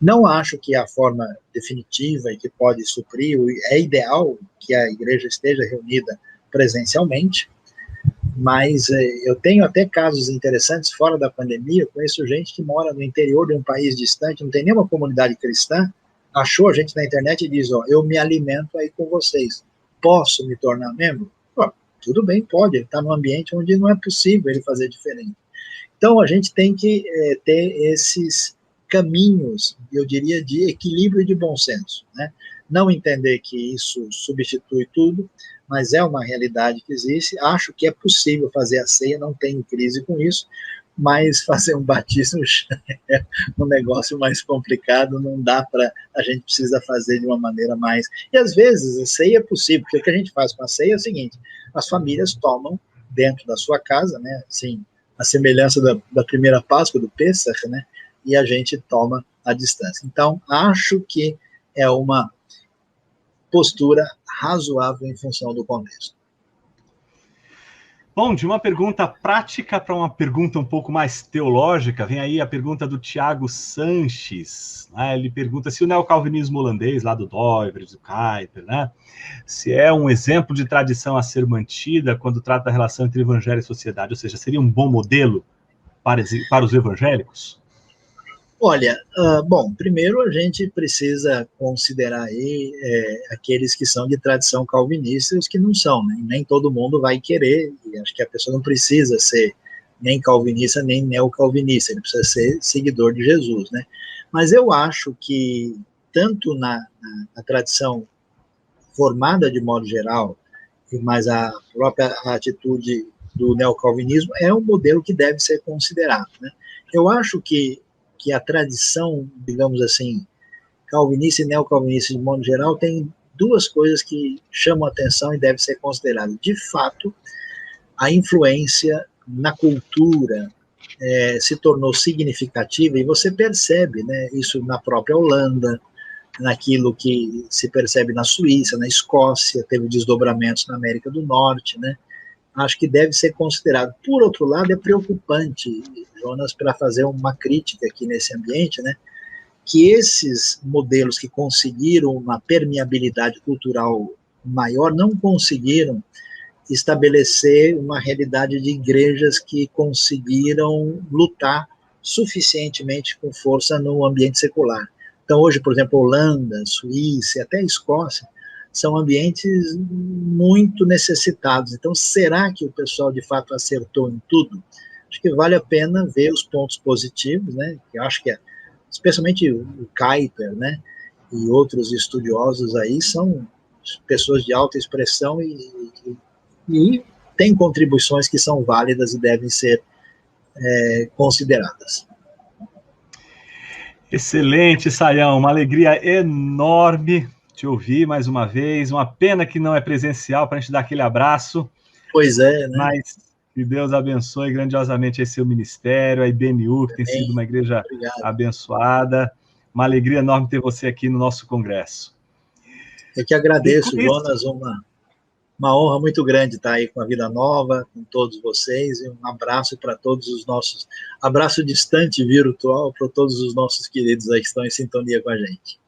Não acho que a forma definitiva e que pode suprir, é ideal que a igreja esteja reunida presencialmente, mas eu tenho até casos interessantes fora da pandemia. Eu conheço gente que mora no interior de um país distante, não tem nenhuma comunidade cristã, achou a gente na internet e diz, eu me alimento aí com vocês, posso me tornar membro? Tudo bem, pode, ele está num ambiente onde não é possível ele fazer diferente. Então, a gente tem que ter esses caminhos, eu diria, de equilíbrio e de bom senso, né? Não entender que isso substitui tudo, mas é uma realidade que existe. Acho que é possível fazer a ceia, não tenho crise com isso, mas fazer um batismo é um negócio mais complicado, não dá para, a gente precisa fazer de uma maneira mais... E às vezes a ceia é possível, porque o que a gente faz com a ceia é o seguinte, as famílias tomam dentro da sua casa, né, assim, a semelhança da primeira Páscoa, do Pêssach, né, e a gente toma à distância. Então, acho que é uma postura razoável em função do contexto. Bom, de uma pergunta prática para uma pergunta um pouco mais teológica, vem aí a pergunta do Tiago Sanches. Né? Ele pergunta se o neocalvinismo holandês, lá do Duyvers, do Kuyper, né? Se é um exemplo de tradição a ser mantida quando trata da relação entre evangelho e sociedade, ou seja, seria um bom modelo para os evangélicos? Olha, bom, primeiro a gente precisa considerar aí aqueles que são de tradição calvinista e os que não são, né? Nem todo mundo vai querer, e acho que a pessoa não precisa ser nem calvinista, nem neocalvinista, ele precisa ser seguidor de Jesus, né? Mas eu acho que, tanto na tradição formada de modo geral, mas a própria atitude do neocalvinismo é um modelo que deve ser considerado, né? Eu acho que a tradição, digamos assim, calvinista e neocalvinista de modo geral, tem 2 coisas que chamam a atenção e devem ser consideradas. De fato, a influência na cultura se tornou significativa, e você percebe, né, isso na própria Holanda, naquilo que se percebe na Suíça, na Escócia, teve desdobramentos na América do Norte, né? Acho que deve ser considerado. Por outro lado, é preocupante, Jonas, para fazer uma crítica aqui nesse ambiente, né, que esses modelos que conseguiram uma permeabilidade cultural maior não conseguiram estabelecer uma realidade de igrejas que conseguiram lutar suficientemente com força no ambiente secular. Então, hoje, por exemplo, Holanda, Suíça, até Escócia, são ambientes muito necessitados. Então, será que o pessoal, de fato, acertou em tudo? Acho que vale a pena ver os pontos positivos, né? Eu acho que, especialmente o Kuyper, né, e outros estudiosos aí, são pessoas de alta expressão e têm contribuições que são válidas e devem ser consideradas. Excelente, Sayão, uma alegria enorme te ouvir mais uma vez, uma pena que não é presencial para a gente dar aquele abraço. Pois é, né? Mas que Deus abençoe grandiosamente esse seu ministério, a IBNU, que tem sido uma igreja abençoada. Uma alegria enorme ter você aqui no nosso congresso. Eu que agradeço, Jonas, Uma honra muito grande estar aí com a Vida Nova, com todos vocês, e um abraço para todos os nossos, abraço distante virtual para todos os nossos queridos aí que estão em sintonia com a gente.